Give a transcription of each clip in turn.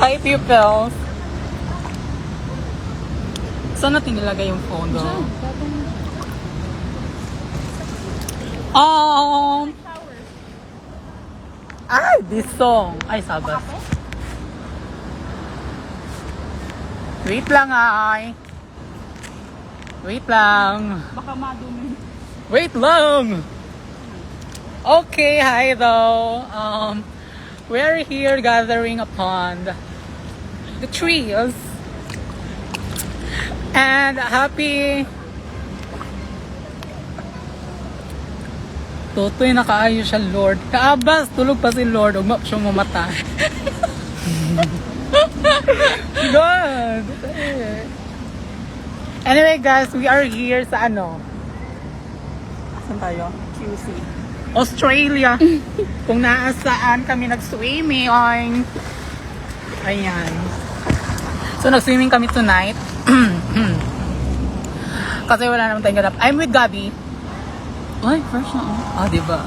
Hi, pupils. Saan natin nilagay yung phone do? Ay, this song. Ay, sabas. Wait lang, ay. Wait lang. Baka madumi. Wait lang. Okay, hi though. We're here gathering upon the trees. And happy Totoy nakaayo siya, Lord. Kaabas, tulog pa si Lord. Ugma siyang mamata. God. Anyway, guys, we are here sa ano? Saan tayo? QC. Australia. Kung naasaan kami nag-swimming. Ayan. So, nag-swimming kami tonight. Kasi wala naman tayong ganap. I'm with Gabi. Ay, fresh na oh. Diba?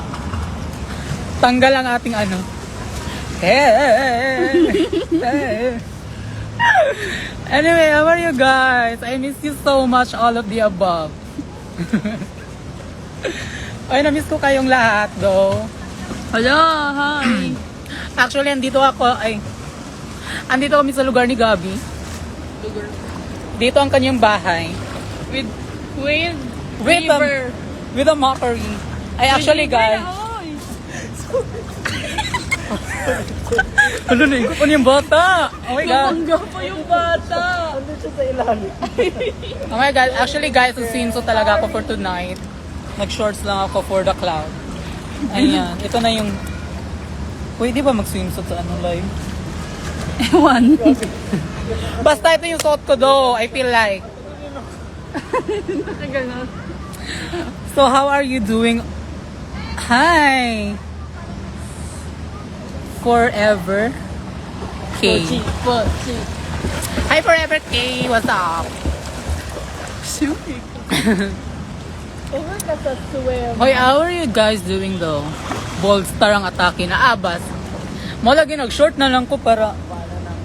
Tanggal ang ating ano. Hey. Anyway, how are you guys? I miss you so much, all of the above. Ay, na-miss ko kayong lahat, though. Hello, hi. Actually, andito kami sa lugar ni Gabi. Lugar. Dito ang kanyang bahay. With With with a mockery. Ay, actually, guys. Ano na, ikaw pa niyang bata. Oh my God. Namangga pa yung bata. Ano siya sa ilalim? Oh my God. Actually, guys, susinso talaga ako for tonight. Nag-shorts lang ako for the cloud. Ayan. Ito na yung... Pwede ba mag-swimsuit sa ano live? Ewan. Basta ito yung suot ko do. I feel like. So, how are you doing? Hi! Forever K. Pochi. Hi, Forever K. What's up? Suki. Over ka sa swim. Hoy, how are you guys doing though? Bold star ang atake na abas. Mo lagi nag-short na lang ko para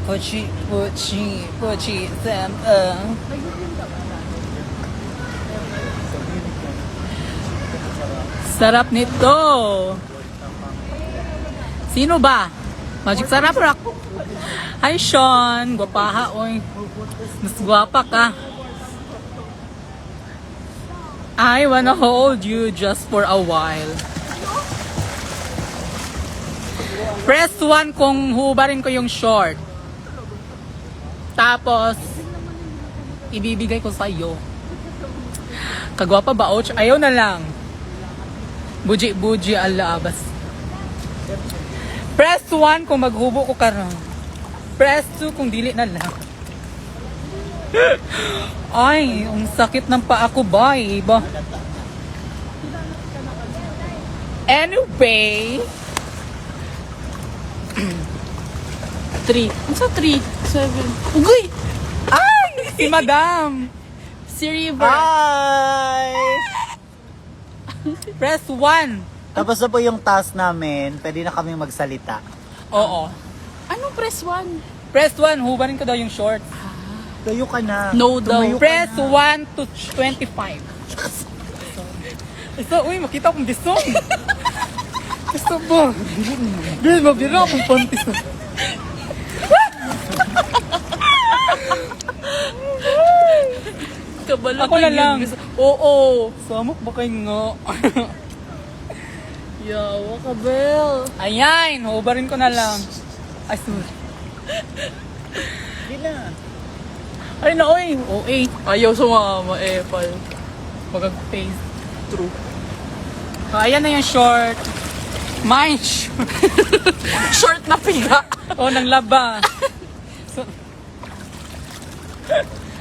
Pochi, Sam. Sarap nito. Sino ba? Magic Sarap Rock. Hi, Sean. Gwapaha, oy. Mas gwapa ka. I wanna hold you just for a while. Press 1 kung hubarin ko yung short. Tapos, ibibigay ko sa'yo. Kagwapa ba, Och? Ayaw na lang. Buji alabas. Press 1 kung maghubo ko karon. Press 2 kung dili na lang. Ay, ang sakit ng paa ko, babe. Anyway. 3. Ano sa 3? 7. Ugoy! Ay! Si Madam! Si River. Hi! Press 1. Tapos na po yung task namin, pwede na kami magsalita. Oo. Anong press 1? Press 1, hubarin ko daw yung short. Tuyo ka na. No daw. Tumayo ka Press na. 1 to 25. Ito, uy, makita akong bisong. Gusto ba? Dahil mabira akong pantis. Kabalo Ako na lang. Oo. Samok ba kayo nga? Yawa ka, Bel. Ayan, hubarin ko na lang. Ay, sorry. Hindi na. Ay na, oy. OA. Ayaw sumama, pal. Mag-face. True. So, ayan na yung short. Mine short. Short na piga. Oh, nang laba. So,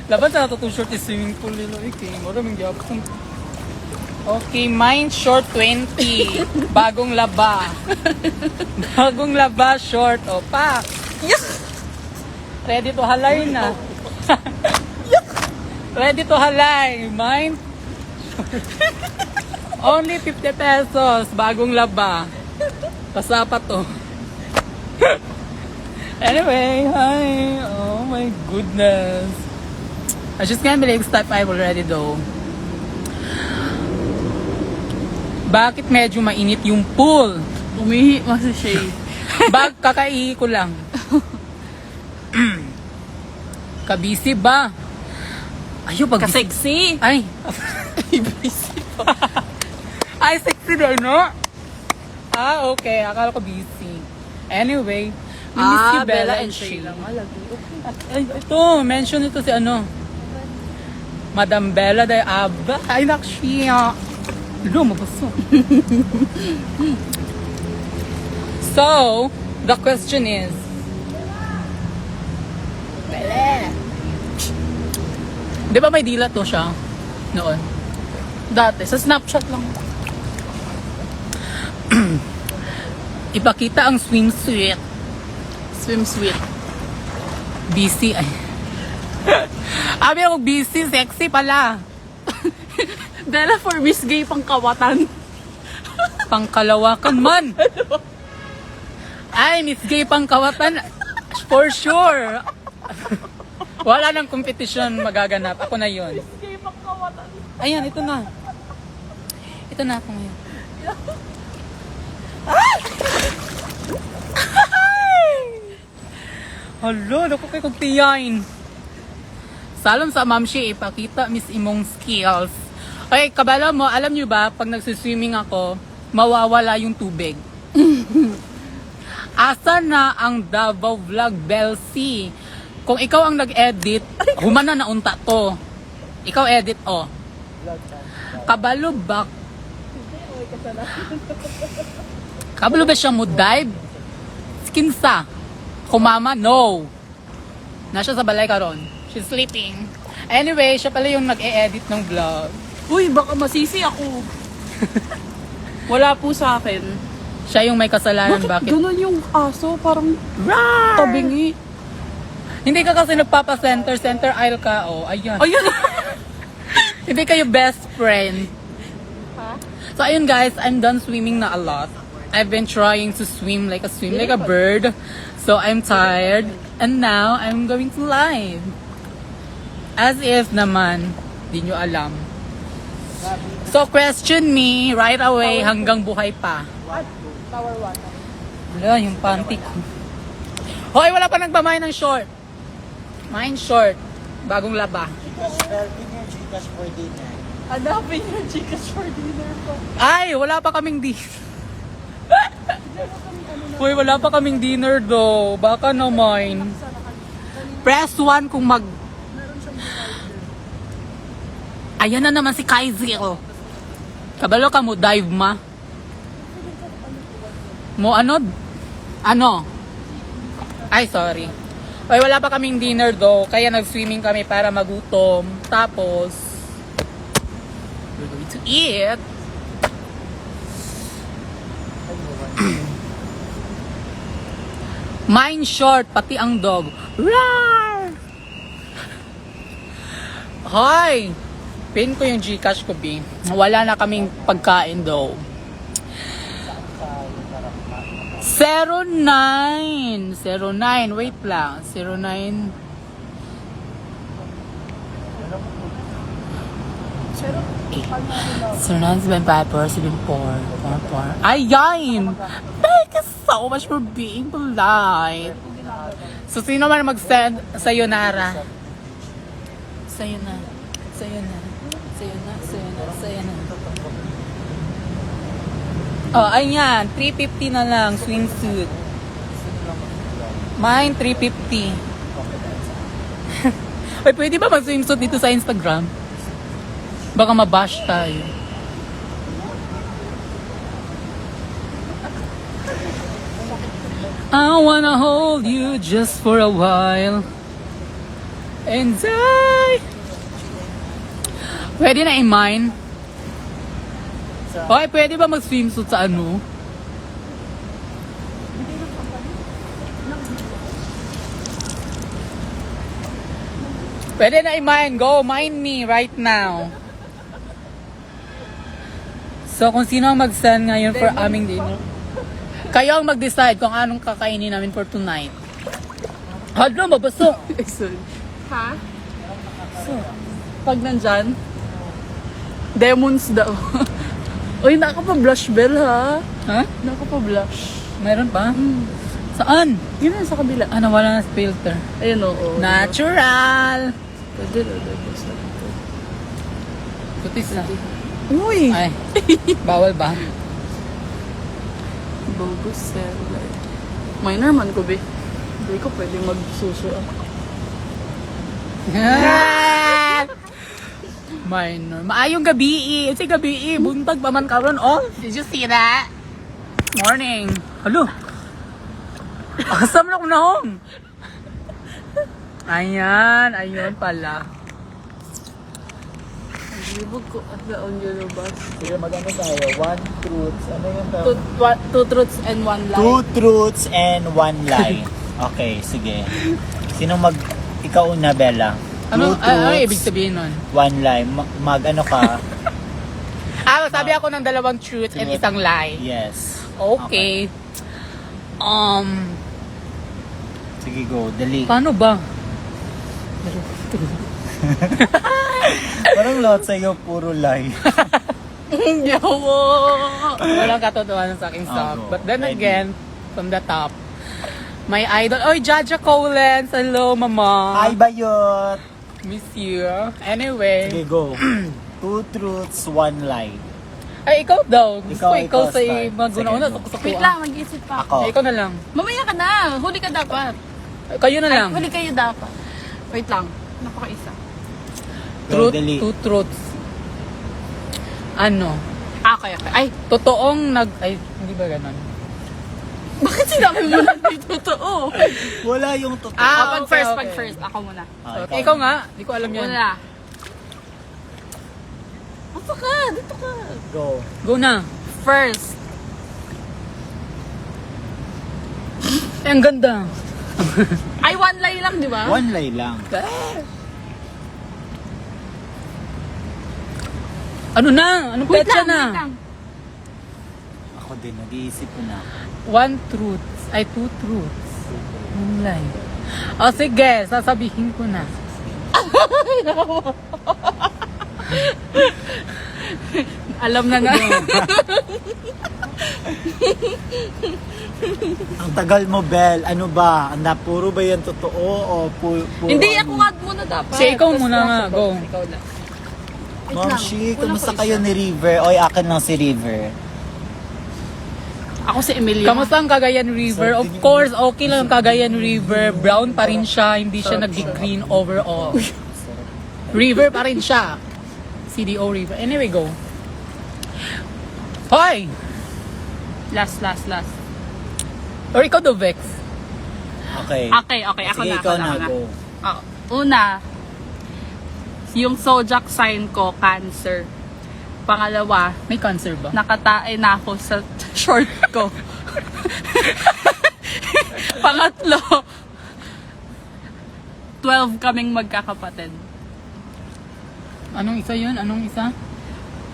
laban sa nato short is swimming pool nila. Okay, maraming gyapon. Okay, mine short 20. Bagong laba. Bagong laba short. O, pak. Ready to halay na. Ready to halay. Mine. Only 50 pesos. Bagong laba. Pasapa to. Anyway, hi. Oh my goodness. I just can't believe it's step 5 already though. Bakit medyo mainit yung pool? Umihi mas si Shay. Kakaihi ko lang. Kabisi ba? Ayaw pag... Kasexy. Ay. Ay, sexy din, no? Ah, okay. Akala ko busy. Anyway, we miss you, Bella and Shay. lang. Ay, ito, mention ito si ano. Madam Bella de Abba. Ay, nakshiya. Lumabaso. So, the question is, Bella. Di ba may dila to siya? Noon. Dati, sa Snapchat lang. Ipakita ang swimsuit. Swimsuit. Busy. Ay. Abi ako busy, sexy pala. Bella for Miss Gay pang kawatan. Pangkalawakan man. Ay, Miss Gay Pangkawatan. For sure. Wala nang competition magaganap. Ako na yon. Miss Gay pang kawatan. Ayan, ito na. Ito na ako ngayon. Hala, naku kay kong tiyain. Salam sa mamshi, ipakita mis imong skills. Okay, kabala mo, alam nyo ba, pag nagsiswimming ako, mawawala yung tubig. Asa na ang Davao Vlog Belsi? Kung ikaw ang nag-edit, humana na unta to. Ikaw edit, oh. Kabalo ba? Kabalo ba siya mo dive? Skinsa? Kumama? No. Nasa sa balay karon. She's sleeping. Anyway, siya pala yung nag-e-edit ng vlog. Uy, baka masisi ako. Wala po sa akin. Siya yung may kasalanan. Bakit? Ganun yung aso, parang Rawr! tabingi. Hindi ka kasi nagpapa-center. Center aisle ka. Oh, ayan. Ayun. Hindi kayo best friend. So, ayun guys, I'm done swimming na a lot. I've been trying to swim like a bird. So, I'm tired. And now, I'm going to live. As if naman, di nyo alam. So, question me right away hanggang buhay pa. Tower 1. Wala, yung panty ko. Hoy, wala pa nagmamay ng short. Mine short. Bagong laba. Gcash for dinner. Hanapin yung Gcash for dinner ko. Ay, wala pa kaming dinner. Hoy, wala pa kaming dinner do. Baka naman. Press 1 kung mag... Ayan na naman si Kaiser. Kabalo ka mo, dive ma. Mo ano? Ano? Ay, sorry. Hoy, wala pa kaming dinner do. Kaya nag-swimming kami para magutom. Tapos, we're going to eat. Mine short, pati ang dog. Rawr! Hoy! Pin ko yung Gcash ko, B. Wala na kaming pagkain daw. 09. Wait lang. 09. 0975474444. Ayan! Thank you so much for being polite. So, sino man mag-send sa'yo, Nara? Sa'yo na. Sa'yo na. Sa'yo na. Sa'yo na. Sa'yo na. Oh, ayan. 350 na lang. Swimsuit. Mine, 350. Uy, pwede ba mag-swimsuit dito sa Instagram? Baka mabash tayo. I wanna hold you just for a while. And pwede na i-mine? Okay, pwede ba mag-swimsuit sa ano? Pwede na i-mine. Go, mine me right now. So, kung sino ang mag-send ngayon for aming dinner, kayo ang mag-decide kung anong kakainin namin for tonight. Hadlo, mabaso. Ha? Pag nandyan, demons daw. Uy, nakapa-blush bell ha? Ha? Nakapa-blush. Mayroon pa? Saan? Yun na sa kabila. Ah, nawala na sa filter. Ayun oo. Natural! Pwede na, tapos na ito. Kutis na. Uy! Ay, bawal ba? Bogus cell. Minor man ko, be. Hindi ko pwede magsuso. Minor. Maayong gabi. Kasi gabi. Buntag pa man karon. Oh, did you see that? Morning. Hello. Asam na ko na hong. Ayan. Ayun pala. Libog ko at on yun bus. Sige, maganda tayo. One truth. Ano yung Two truths and one lie. Two truths and one lie. Okay, sige. Sino ikaw una, Bella? Ano, Two ano truths, ibig sabihin nun? one lie. Mag-ano ka? Sabi ako ng dalawang truth and Truth. isang lie. Yes. Okay. Sige, go. Dali. Paano ba? Parang lahat sa'yo, puro lie. Yawo! Walang katotohanan sa aking stuff. go. But then Ready. again, from the top, my idol. Oy, Jaja Collins. Hello, mama. Hi, Bayot! Miss you. Anyway. Sige, go. Two truths, one lie. Ay, ikaw daw. Gusto Ikaw, ko ikaw sa start. maguna-una. Sige, go. Sukusukuan. Wait lang, mag-isip pa. Ako. Ikaw na lang. Mamaya ka na. Huli ka dapat. Kayo na lang. Ay, huli kayo dapat. Wait lang. Napaka-isa. Go, Truth, dali. two truths. Ano? Okay. Ay, Totoong Ay, hindi ba ganon? bakit sinabi mo na hindi totoo? Wala yung totoo. Ah, pag okay, first, okay. pag first. Ako muna. Okay, ikaw nga. Hindi ko alam yan. Una. Asa ka? Dito ka. Go. Go na. First. Ay, ang ganda. Ay, one lie lang, di ba? One lie lang. Ano na? Anong Wait petsa lang, na? wait lang. Ako din, nag-iisip ko na. One truth. Ay, two truths. One lie. O sige, sasabihin ko na. Alam na nga. Ang tagal mo, Bel. Ano ba? Puro ba yan totoo o puro Hindi, ano? ako nga muna dapat. Sige, ikaw Tapos muna nga. ako. Go. Ikaw na. Wait Ma'am lang. Shi, Kulang kamusta ko kayo isa. ni River? Oy, akin lang si River. Ako si Emilia. Kamusta ang Cagayan River? Of course, okay lang ang Cagayan River. Brown pa rin siya. Hindi siya nag-green overall. River pa rin siya. CDO River. Anyway, go. Hoy! Last. Or ikaw do, Vex. Okay. Okay. Ako Sige, na. ikaw Ako na. na. Go. Oh, una, yung zodiac sign ko, Cancer. Pangalawa, May cancer ba? nakatae na ako sa short ko. Pangatlo, 12 kaming magkakapatid. Anong isa yun? Anong isa?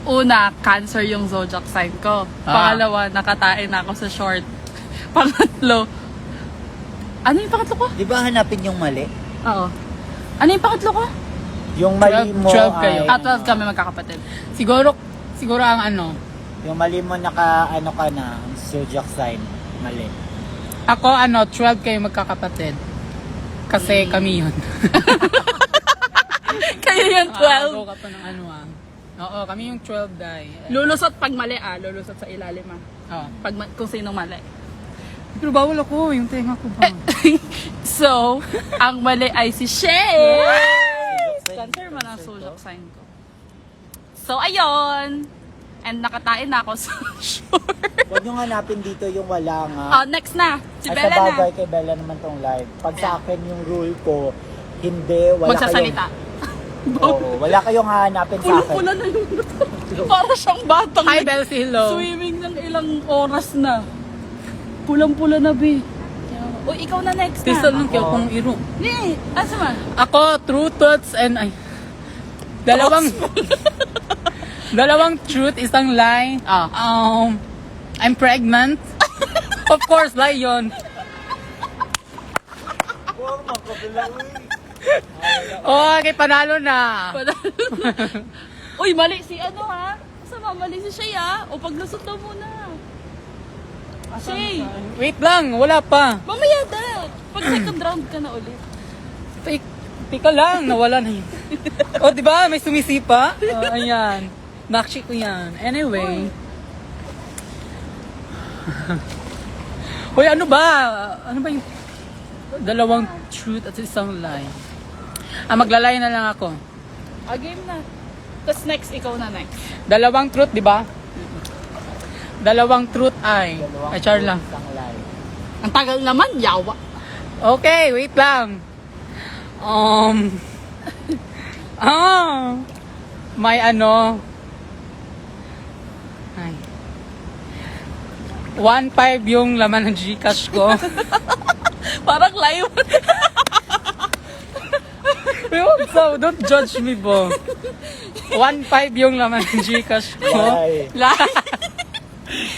Una, Cancer yung zodiac sign ko. Pangalawa, nakatae na ako sa short. Pangatlo, ano yung pangatlo ko? Di ba hanapin yung mali? Oo. Ano yung pangatlo ko? Yung mali 12 mo 12 kayo. ay... 12 kami magkakapatid. Siguro ang ano. Yung mali mo ano ka na, zodiac sign. Mali. Ako 12 kayo magkakapatid. Kasi kami yun. Kayo yung Go 12. ka pa ng ano Oo, kami yung 12 die. Lulusot pag mali lulusot sa ilalim Oh. Pag kung sinong mali. Pero bawal ako, yung tenga ko ba? So, ang mali ay si Shay! Cancer man ang zodiac sign ko. So, ayun. And nakatae na ako sa short. Huwag nyo hanapin dito yung wala nga. Next na. Si Ay, Bella sa na. bagay kay Bella naman tong live. Pag sa akin yung rule ko, hindi, wala Magsasalita. Oo, wala kayong hahanapin sa akin. Pula-pula na yung mata. Para siyang batang Hi, Belsi, hello. swimming ng ilang oras na. Pulang-pula na, be. O, ikaw na next Tisal na. nung kaya kong iro. Hindi. Asa man? Ako, true thoughts and dalawang truth, isang lie. I'm pregnant. Of course, lie yun. Huwag makabila, uy. Okay, panalo na. Uy, mali si ano ha? Sama, mali si Shay ha? O paglusot daw muna. Shay, Wait lang, wala pa. mamaya na. Pag second round ka na ulit. Tika lang, nawala na yun. O, di ba? May sumisipa. Ayan. Nakshi ko yan. Anyway. Hoy, ano ba? Ano ba yung dalawang truth at isang lie? Maglalay na lang ako. Game na. Tapos next, ikaw na next. Dalawang truth, di ba? Dalawang truth ay char lang. Isang lie. Ang tagal naman, yawa. Okay, wait lang. May ano. Ay. 1.5 yung laman ng Gcash ko. Parang live. So, don't judge me, bo. 1.5 yung laman ng Gcash ko. Lie. Live.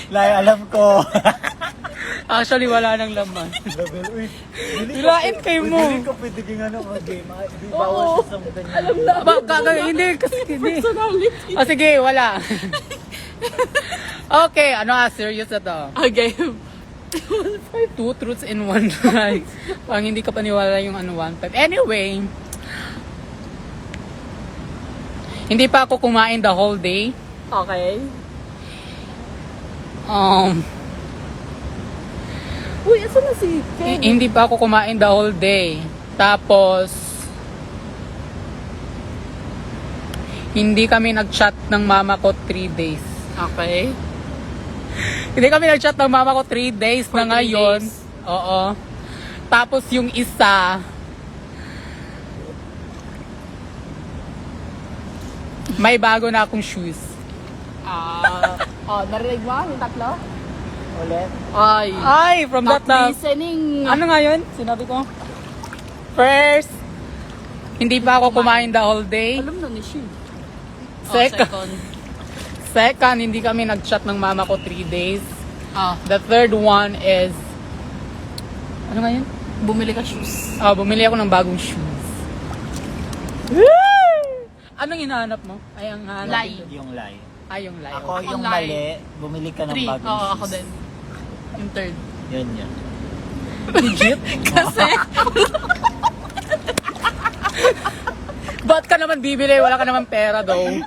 Lie, alam ko. Actually, wala nang laman. Level, uy. Hilain kayo mo. Hindi ka pwede kang ano, mag-game. Di bawal sa mga ganyan. Alam na. Hindi, kasi hindi. Personality. Sige, wala. Okay, ano serious na to. Game. 2 truths in 1 lie. Pang hindi ka paniwala yung 1.5. Anyway, hindi pa ako kumain the whole day. Okay. Uy, asa na si Ken? Hindi pa ako kumain the whole day. Tapos, hindi kami nag-chat ng mama ko 3 days. Okay. Hindi kami nag-chat ng mama ko 3 days For na 3 ngayon. days. Oo. Tapos yung isa, may bago na akong shoes. Narinig mo yung tatlo? Ulit. Ay, from that na. listening. Ano nga yun? Sinabi ko? First, hindi pa ako kumain the whole day. Alam na ni Shi. Second, hindi kami nag-chat ng mama ko 3 days. Ah, The third one is, ano nga yun? bumili ka shoes. Bumili ako ng bagong shoes. Anong hinahanap mo? Ay, ang hanap. Lie. Yung lie. Yung lie. Ako yung Lie. mali, bumili ka ng 3. bagong Oo, shoes. ako din. Yung third. Yun yun. Legit? Kasi, Ba't ka naman bibili? Wala ka naman pera though.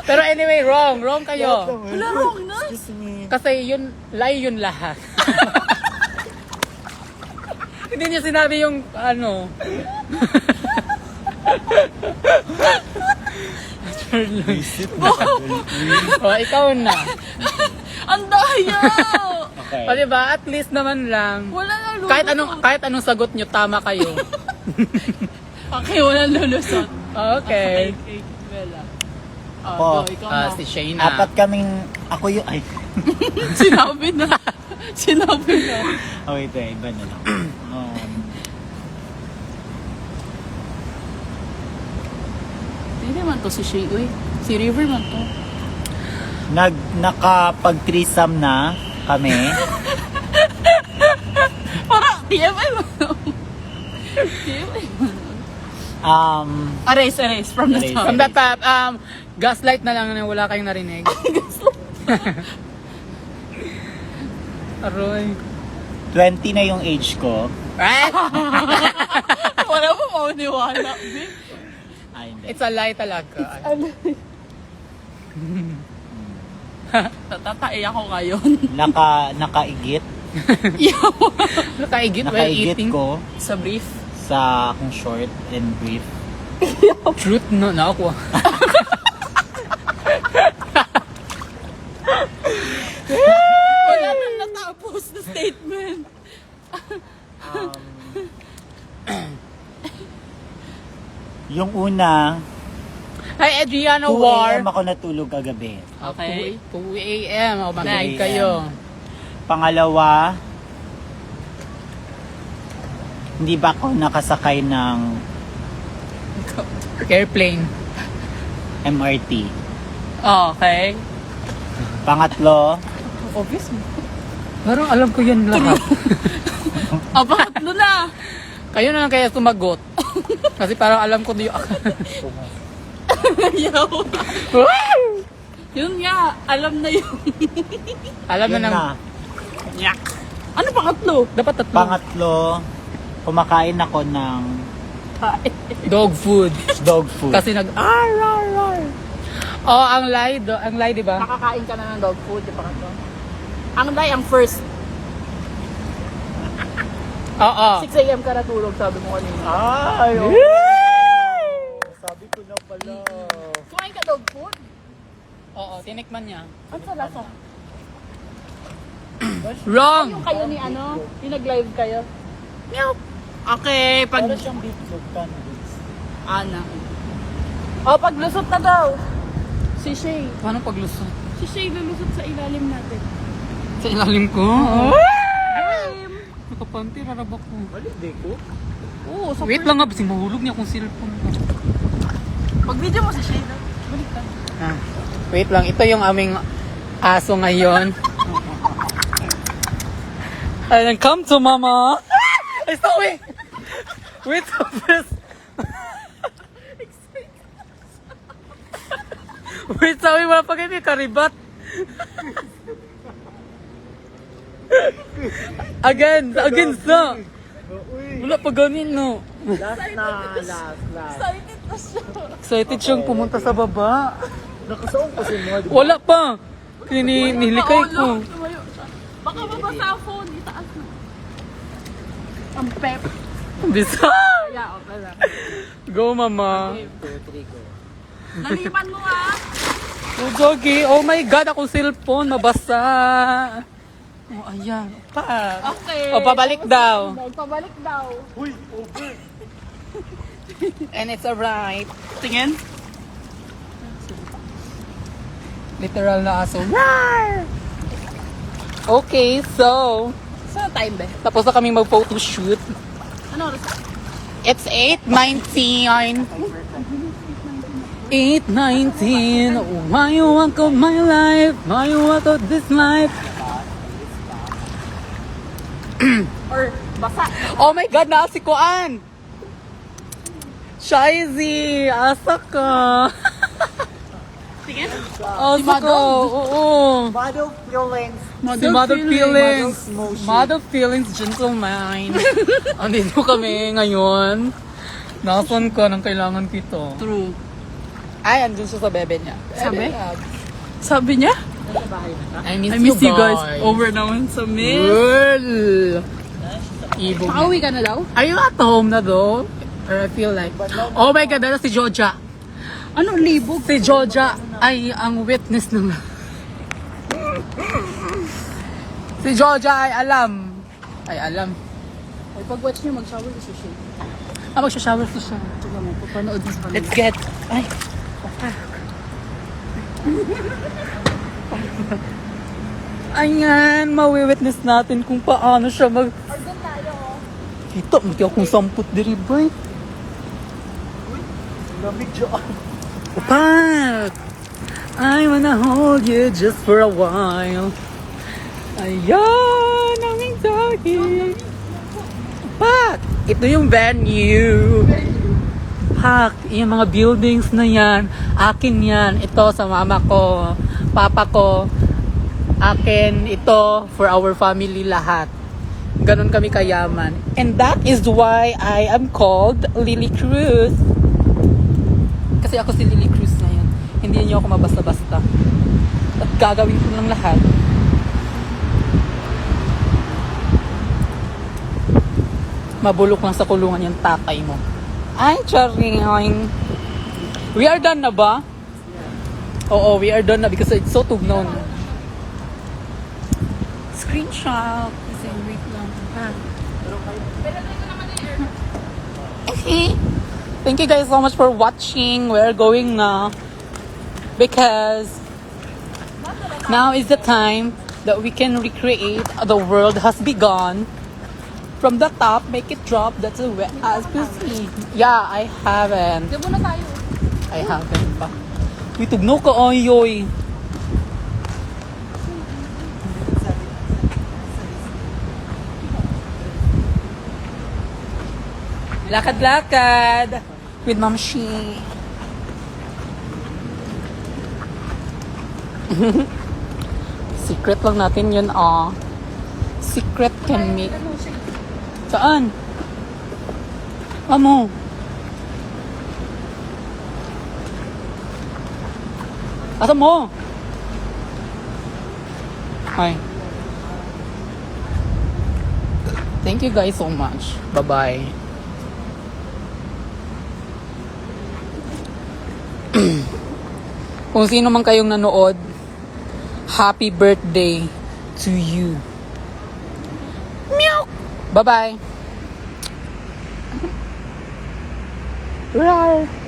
Pero anyway, wrong. Wrong kayo. wala wrong na. Excuse me. Kasi yun, lie yun lahat. Hindi niya sinabi yung ano. Visit Ikaw na. Ang daya! Okay. O diba, at least naman lang. Wala na lulusot. Kahit anong sagot nyo, tama kayo. Okay, wala lulusot. Okay. Bella. Ako. Ikaw na. Si Shayna. Apat kaming, ako yung, ay, Sinabi na. Sinabi na. oh wait, iba na lang. Hindi man to si Shay. Uy, si River man to. Nakapag-threesome na kami. Para, TMI mo. TMI mo. Erase from the Erase. top. From the top, gaslight na lang na wala kayong narinig. Aroy. 20 na yung age ko. Wala mo mauniwala. Ay, hindi. It's a lie talaga. Tatatay ako ngayon. Nakaigit. Nakaigit while Nakaigit eating. ko Sa brief. sa akong short and brief. Truth no, na ako. Wala nang natapos na statement. Yung una, Hi, Adriana 2 War. a.m. ako natulog kagabi. Okay. 2 a.m. O, makinig 2 kayo. Pangalawa, hindi ba ako nakasakay ng Airplane. MRT? Okay. Pangatlo, Obvious mo. Parang alam ko yan lahat. Pangatlo na. Kayo na lang kaya sumagot. Kasi parang alam ko di Ayaw. Yun nga, alam na yun. alam na Yun ng... na. Yak. Ano pangatlo? Dapat tatlo. Pangatlo, kumakain ako ng Dog food. dog food. Kasi nag... Oh, ang lie, di ba? Nakakain ka na ng dog food, di pangatlo. Ang day, ang first. Oo. 6 a.m. ka natulog, sabi mo kanina. Ay, sabi ko na pala. Kumain ka dog food? Oo, tinikman niya. Ano sa lasa? Wrong! Yung kayo ni ano, yung nag-live kayo. Okay, Para siyang beef sultan. Ana. O, paglusot na daw. Si Shay. Paano paglusot? Si Shay lulusot sa ilalim natin. Sa ilalim ko? Game! Nakapanti, rarabak ko. Malindi ko. Oo, sa Wait lang nga, kasi mahulog niya akong cellphone. Pag video mo si Shay daw. Balik ka. Wait lang, ito yung aming aso ngayon. And come to mama. Ay, stop, wait. Wait, first. Wait, sabi mo pa kayo karibat. Again, sa. Wala pa ganin, no. Last na, last. Excited na siya. Excited siyang pumunta sa baba. Nakasaong ko si Mod. Wala pa. Nilikay ko. Tumayo siya. Baka mabasa ang phone. Itaas na. Ang pep. Bisa. Yeah, okay lang. Go, mama. Naliman mo ah. Oh, Jogi. Oh my God, akong cellphone. Mabasa. Oh, ayan. Pa. Okay. O, pabalik daw. Pabalik daw. Uy, over. And it's alright. Tingin. Literal na aso. Okay, so, Saan time ba? tapos na kami mag-photoshoot. Ano oras? It's 8:19. 8:19. Why you walk of my life? Why you walk of this life? Or basa? Oh my God, naasi ko an. Shizy, asa ka. Tingin? Asa ka, oo. Mother feelings. Si Mother Feelings. Mother Mother Feelings, gentleman. Andito kami ngayon. Nasaan ka nang kailangan kito? True. Ay, andun siya sa bebe niya. Sabi? Sabi niya? I miss, I miss you guys. Over naman sa miss. Well, Ibog. Makauwi ka na daw? Are you at home na though? Or I feel like, oh my God, dala si Joja. Ano, libog? Si Joja ay ang witness ng... Si Joja ay alam. Ay alam. Ay, pag-watch niyo, mag-shower ka si Shay. Magsha-shower ko siya. Tiga mo, papanood mo sa kanila. Let's get... Ay. Ayan, mawi-witness natin kung paano siya mag... Ito, mati akong samput diri, boy. Lamig dyan. Pat! I wanna hold you just for a while. Ayan, aming doggy. Pat! Ito yung venue. Pak, yung mga buildings na yan, akin yan. Ito sa mama ko, papa ko, akin ito for our family lahat. Ganon kami kayaman. And that is why I am called Lily Cruz. Kasi ako si Lily Cruz ngayon. Hindi niyo ako mabasta-basta. At gagawin ko lang lahat. Mabulok lang sa kulungan yung tatay mo. Ay, charing. We are done na ba? Oo, we are done na because it's so tugnaw na. Screenshot. Kasi wait lang. Okay. Thank you guys so much for watching. We're going now. Because now is the time that we can recreate the world has begun. From the top, make it drop. That's as you see. Yeah, I haven't. Di na tayo. I haven't pa. Uy, tugnaw ka, oyoy. Lakad-lakad with Ma'am Shi. Secret lang natin yun, Secret can make... Saan? Amo? Asa mo? Hi. Thank you guys so much. Bye-bye. Kung sino man kayong nanood, happy birthday to you. Meow! Bye-bye. Rawr.